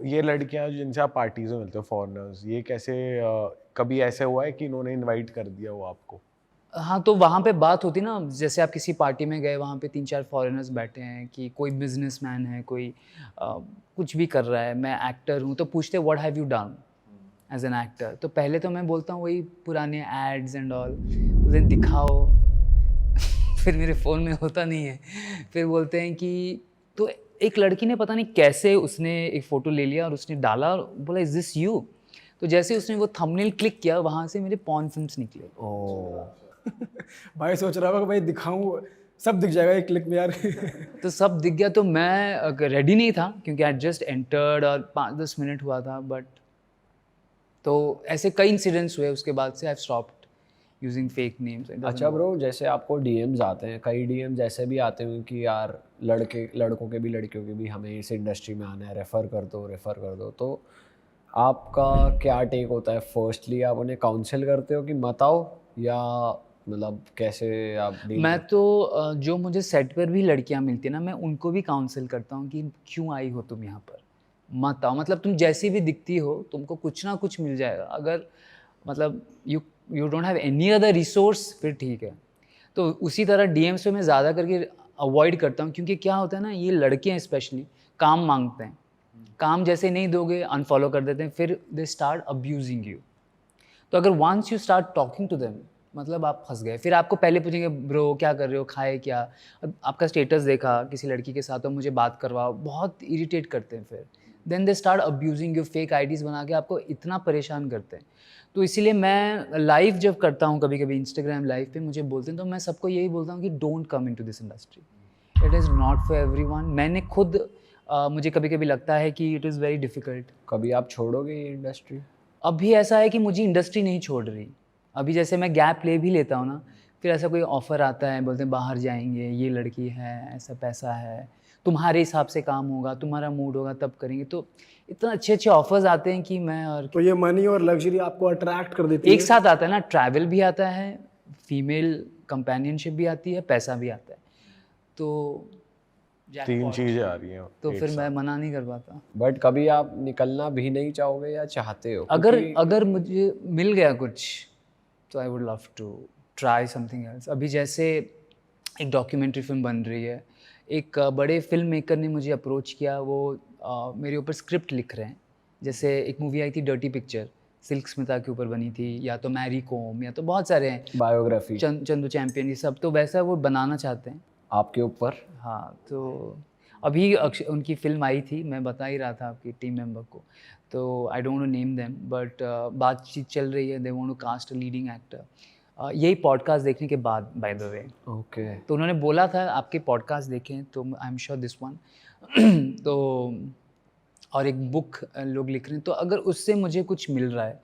ये लड़कियां जिनसे आप पार्टीज में मिलते हो, फॉरेनर्स, ये कैसे कभी ऐसे हुआ है कि इन्होंने इनवाइट कर दिया हो आपको? हाँ, तो वहाँ पे बात होती ना, जैसे आप किसी पार्टी में गए, वहाँ पे 3-4 फॉरेनर्स बैठे हैं कि कोई बिज़नेसमैन है, कोई कुछ भी कर रहा है, मैं एक्टर हूँ, तो पूछते हैं what have you done as an actor? तो पहले तो मैं बोलता हूँ वही पुराने एड्स एंड ऑल, बोलते हैं दिखाओ। फिर मेरे फ़ोन में होता नहीं है। फिर बोलते हैं कि तो एक लड़की ने पता नहीं कैसे उसने एक फ़ोटो ले लिया और उसने डाला और बोला इज़ दिस यू? तो जैसे ही उसने वो थंबनेल क्लिक किया, वहाँ से मेरे पॉर्न फ़िल्म्स निकले। ओह! भाई सोच रहा होगा कि भाई दिखाऊँ, सब दिख जाएगा एक क्लिक में यार। तो सब दिख गया, तो मैं रेडी नहीं था क्योंकि आई जस्ट एंटर्ड और 5-10 मिनट हुआ था, बट तो ऐसे कई इंसिडेंट्स हुए, उसके बाद से I have stopped using fake names. अच्छा ब्रो, जैसे आपको डीएम्स आते हैं, कई डीएम्स ऐसे भी आते हैं कि यार लड़कों के भी लड़कियों के भी हमें इस इंडस्ट्री में आना है, रेफ़र कर दो। तो आपका क्या टेक होता है? फर्स्टली आप उन्हें काउंसिल करते हो कि मत आओ, या मतलब कैसे आप डील मैं करते तो जो मुझे सेट पर भी लड़कियां मिलती हैं ना, मैं उनको भी काउंसिल करता हूँ कि क्यों आई हो तुम यहाँ पर, मत आओ। मतलब तुम जैसी भी दिखती हो, तुमको कुछ ना कुछ मिल जाएगा। अगर मतलब you don't have any other resource, फिर ठीक है। तो उसी तरह डीएम्स पे मैं ज़्यादा करके अवॉइड करता हूँ, क्योंकि क्या होता है ना, ये लड़के हैं स्पेशली, काम मांगते हैं। काम जैसे नहीं दोगे, अनफॉलो कर देते हैं, फिर दे स्टार्ट अब्यूजिंग यू। तो अगर once you start talking to them, मतलब आप फंस गए। फिर आपको पहले पूछेंगे ब्रो क्या कर रहे हो, खाए क्या, अब आपका स्टेटस देखा किसी लड़की के साथ, तो मुझे बात करवाओ, बहुत इरिटेट करते हैं। फिर then they start abusing you, fake IDs बना के आपको इतना परेशान करते हैं। तो इसीलिए मैं लाइव जब करता हूँ, कभी कभी इंस्टाग्राम लाइव पे मुझे बोलते हैं, तो मैं सबको यही बोलता हूँ कि don't come into this industry, it is not for everyone. मैंने खुद मुझे कभी कभी लगता है कि इट इज़ वेरी डिफ़िकल्ट। कभी आप छोड़ोगे ये इंडस्ट्री? अभी ऐसा है कि मुझे इंडस्ट्री नहीं छोड़ रही। अभी जैसे मैं गैप ले भी लेता हूँ ना, फिर ऐसा कोई ऑफ़र आता है, बोलते हैं बाहर जाएँगे, ये लड़की है, ऐसा पैसा है, तुम्हारे हिसाब से काम होगा, तुम्हारा मूड होगा तब करेंगे। तो इतना अच्छे-अच्छे ऑफ़र्स आते हैं कि मैं और तो ये मनी और लग्जरी आपको अट्रैक्ट कर देती एक है। साथ आता है ना, ट्रैवल भी आता है, फीमेल कंपेनियनशिप भी आती है, पैसा भी आता है। तो 3 जैकपॉट। चीज़ें आ रही हैं तो एक फिर मैं साथ। मना नहीं कर पाता। बट कभी आप निकलना भी नहीं चाहोगे या चाहते हो? अगर क्योंकि अगर मुझे मिल गया कुछ, तो I would love to try something else. अभी जैसे एक डॉक्यूमेंट्री फिल्म बन रही है, एक बड़े फिल्म मेकर ने मुझे अप्रोच किया, वो मेरे ऊपर स्क्रिप्ट लिख रहे हैं। जैसे एक मूवी आई थी डर्टी पिक्चर, सिल्क स्मिता के ऊपर बनी थी, या तो मैरी कॉम, या तो बहुत सारे हैं, बायोग्राफी चंदू चैंपियन, ये सब। तो वैसा वो बनाना चाहते हैं। आपके ऊपर? हाँ, तो अभी उनकी फ़िल्म आई थी, मैं बता ही रहा था आपकी टीम मेंबर को। तो I don't want to name them, but बातचीत चल रही है, they want to cast a leading actor. यही पॉडकास्ट देखने के बाद, बाय द वे। ओके। तो उन्होंने बोला था आपके पॉडकास्ट देखें, तो I am sure this one. तो और एक बुक लोग लिख रहे हैं, तो अगर उससे मुझे कुछ मिल रहा है,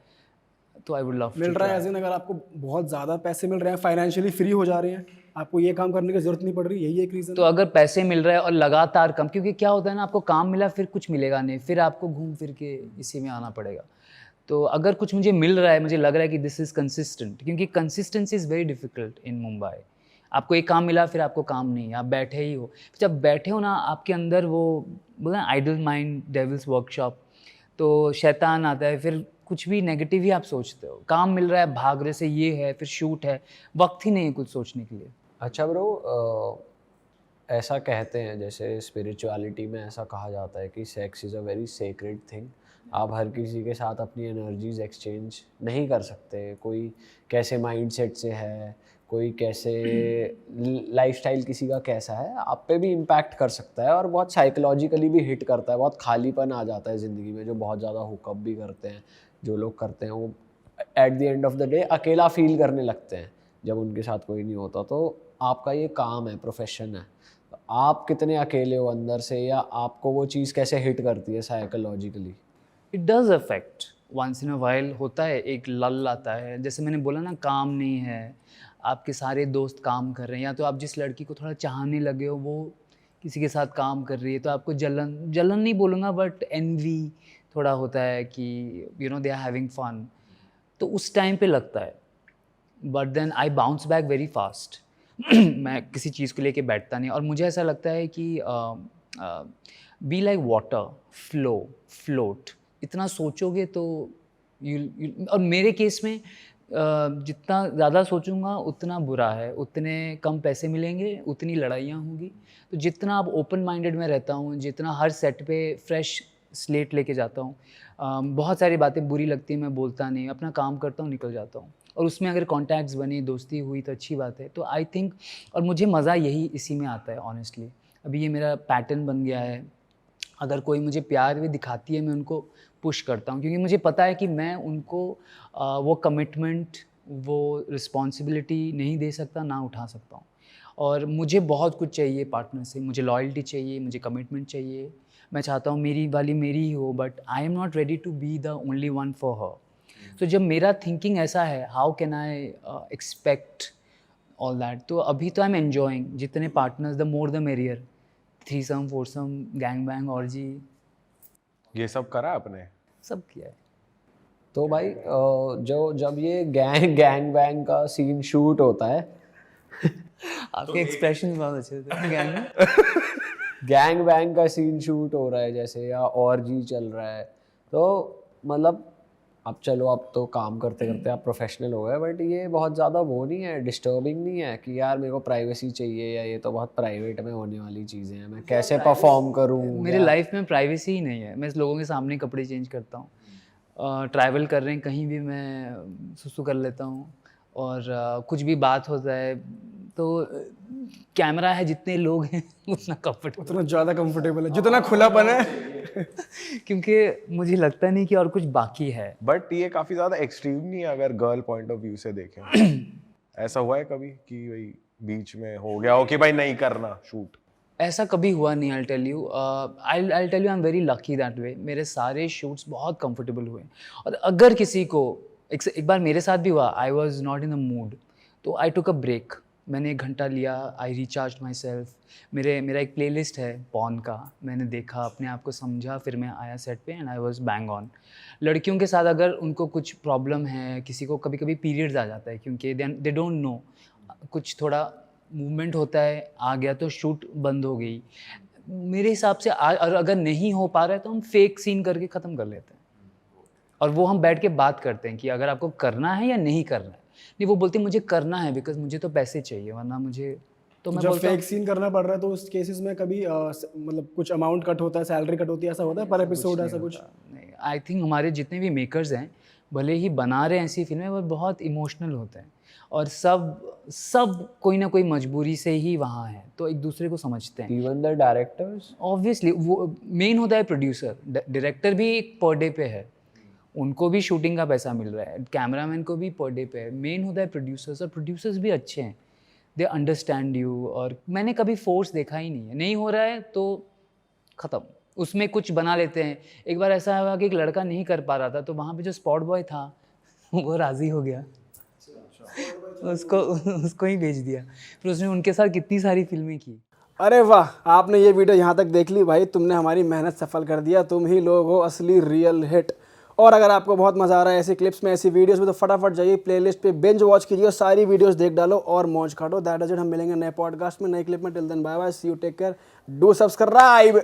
तो आई वुड लव मिल टू रहा है ट्राई। एज़ इन, अगर आपको बहुत ज़्यादा पैसे मिल रहे हैं, फाइनेंशियली फ्री हो जा रहे हैं, आपको ये काम करने की ज़रूरत नहीं पड़ रही, यही एक रीज़न तो है। अगर पैसे मिल रहे हैं और लगातार कम, क्योंकि क्या होता है ना, आपको काम मिला फिर कुछ मिलेगा नहीं, फिर आपको घूम फिर के इसी में आना पड़ेगा। तो अगर कुछ मुझे मिल रहा है, मुझे लग रहा है कि दिस इज़ कंसिस्टेंट, क्योंकि consistency is very difficult in Mumbai. आपको एक काम मिला, फिर आपको काम नहीं, आप बैठे ही हो। जब बैठे हो ना, आपके अंदर वो बोला आइडल माइंड, डेविल्स वर्कशॉप, तो शैतान आता है, फिर कुछ भी नेगेटिव ही आप सोचते हो। काम मिल रहा है, भाग रहे से, ये है, फिर शूट है, वक्त ही नहीं है कुछ सोचने के लिए। अच्छा ब्रो, ऐसा कहते हैं, जैसे स्पिरिचुअलिटी में ऐसा कहा जाता है कि sex is a very sacred thing. आप हर किसी के साथ अपनी एनर्जीज एक्सचेंज नहीं कर सकते। कोई कैसे माइंडसेट से है, कोई कैसे लाइफस्टाइल किसी का कैसा है, आप पे भी इम्पैक्ट कर सकता है और बहुत साइकोलॉजिकली भी हिट करता है। बहुत खालीपन आ जाता है ज़िंदगी में। जो बहुत ज़्यादा हुकअप भी करते हैं, जो लोग करते हैं, वो at the end of the day अकेला फील करने लगते हैं जब उनके साथ कोई नहीं होता। तो आपका ये काम है, प्रोफेशन है, तो आप कितने अकेले हो अंदर से, या आपको वो चीज़ कैसे हिट करती है psychologically? It does affect, once in a while होता है, एक लल आता है। जैसे मैंने बोला ना, काम नहीं है, आपके सारे दोस्त काम कर रहे हैं, या तो आप जिस लड़की को थोड़ा चाहने लगे हो, वो किसी के साथ काम कर रही है, तो आपको जलन जलन नहीं बोलूँगा, बट एनवी थोड़ा होता है कि you know they are having fun. तो उस टाइम पे लगता है, but then I bounce back very fast. मैं किसी चीज़ को लेके बैठता नहीं, और मुझे ऐसा लगता है कि be like water, flow, float. इतना सोचोगे तो और मेरे केस में जितना ज़्यादा सोचूंगा उतना बुरा है, उतने कम पैसे मिलेंगे, उतनी लड़ाइयाँ होंगी। तो जितना अब ओपन माइंडेड में रहता हूँ, जितना हर सेट पे फ्रेश स्लेट लेके जाता हूँ, बहुत सारी बातें बुरी लगती हैं, मैं बोलता नहीं, अपना काम करता हूँ, निकल जाता हूँ। और उसमें अगर कॉन्टैक्ट्स बने, दोस्ती हुई तो अच्छी बात है। तो आई थिंक, और मुझे मज़ा यही इसी में आता है ऑनेस्टली। अभी ये मेरा पैटर्न बन गया है। अगर कोई मुझे प्यार भी दिखाती है, मैं उनको पुश करता हूँ, क्योंकि मुझे पता है कि मैं उनको वो कमिटमेंट, वो रिस्पॉन्सिबिलिटी नहीं दे सकता, ना उठा सकता हूँ। और मुझे बहुत कुछ चाहिए पार्टनर से, मुझे लॉयल्टी चाहिए, मुझे कमिटमेंट चाहिए। मैं चाहता हूँ मेरी वाली मेरी ही हो, but I am not ready to be the only one for her. तो जब मेरा थिंकिंग ऐसा है, how can I expect all that. तो अभी तो आई एम एन्जॉइंग, जितने partners the more the merrier, threesome, foursome, gang bang, orgy, ये सब करा आपने? सब किया है। तो भाई जब ये गैंग बैंग का सीन शूट होता है, आपके एक्सप्रेशन बहुत अच्छे थे गैंग में। गैंग बैंग का सीन शूट हो रहा है जैसे, या और जी चल रहा है, तो मतलब अब चलो, अब तो काम करते करते आप प्रोफेशनल हो गए, बट ये बहुत ज़्यादा वो नहीं है, डिस्टर्बिंग नहीं है कि यार मेरे को प्राइवेसी चाहिए, या ये तो बहुत प्राइवेट में होने वाली चीज़ें हैं, मैं कैसे परफॉर्म करूँ? मेरे लाइफ में प्राइवेसी ही नहीं है। मैं लोगों के सामने कपड़े चेंज करता हूँ, ट्रैवल कर रहे हैं कहीं भी मैं सुसु कर लेता हूँ, और कुछ भी बात होता है तो कैमरा है, जितने लोग हैं उतना कंफर्टेबल, उतना ज़्यादा कंफर्टेबल है, जितना खुलापन है। क्योंकि मुझे लगता नहीं कि और कुछ बाकी है। बट ये काफी ज्यादा एक्सट्रीम नहीं है अगर गर्ल पॉइंट ऑफ व्यू से देखें? ऐसा हुआ है कभी कि भाई बीच में हो गया हो कि भाई नहीं करना शूट? ऐसा कभी हुआ नहीं। I tell you, I tell you, I am very lucky that way. मेरे सारे शूट्स बहुत कंफर्टेबल हुए। और अगर किसी को एक बार मेरे साथ भी हुआ, I was not in the mood, तो आई टुक अ ब्रेक। मैंने 1 घंटा लिया, आई रिचार्ज माई सेल्फ। मेरा एक प्लेलिस्ट है पॉन का, मैंने देखा, अपने आप को समझा, फिर मैं आया सेट पे and I was bang on. लड़कियों के साथ अगर उनको कुछ प्रॉब्लम है, किसी को कभी कभी पीरियड्स आ जाता है, क्योंकि दे डोंट नो, कुछ थोड़ा मूवमेंट होता है, आ गया तो शूट बंद हो गई। मेरे हिसाब से और अगर नहीं हो पा रहा है तो हम फेक सीन करके ख़त्म कर लेते हैं, और वो हम बैठ के बात करते हैं कि अगर आपको करना है या नहीं करना है। नहीं, वो बोलते हैं मुझे करना है बिकॉज मुझे तो पैसे चाहिए, वरना मुझे, तो मैं जब बोलता हूँ फेक सीन करना पड़ रहा है तो उस केसेस में कभी मतलब कुछ अमाउंट कट होता है, सैलरी कट होती है, ऐसा होता है पर एपिसोड, ऐसा कुछ? नहीं। आई थिंक हमारे जितने भी मेकर्स हैं, भले ही बना रहे हैं ऐसी फिल्में, वो बहुत इमोशनल होते हैं, और सब कोई ना कोई मजबूरी से ही वहाँ है, तो एक दूसरे को समझते हैं। इवन द डायरेक्टर्स, ऑब्वियसली वो मेन होता है प्रोड्यूसर, डायरेक्टर भी एक पर डे पे है, उनको भी शूटिंग का पैसा मिल रहा है, कैमरामैन को भी पर डे पे है। मेन होता है प्रोड्यूसर्स, और प्रोड्यूसर्स भी अच्छे हैं, दे अंडरस्टैंड यू। और मैंने कभी फोर्स देखा ही नहीं है, नहीं हो रहा है तो ख़त्म, उसमें कुछ बना लेते हैं। एक बार ऐसा हुआ कि एक लड़का नहीं कर पा रहा था, तो वहाँ पे जो स्पॉट बॉय था वो राज़ी हो गया, उसको ही भेज दिया। फिर उसने उनके साथ कितनी सारी फिल्में की। अरे वाह, आपने ये वीडियो यहाँ तक देख ली भाई, तुमने हमारी मेहनत सफल कर दिया, तुम ही लोग हो असली रियल हिट। और अगर आपको बहुत मज़ा आ रहा है ऐसी क्लिप्स में, ऐसी वीडियोस में, तो फटाफट जाइए प्लेलिस्ट पे, बिंज वॉच कीजिए, सारी वीडियोस देख डालो और मौज काटो। That is it. हम मिलेंगे नए पॉडकास्ट में, नए क्लिप में। Till then bye bye, see you, take care, do subscribe.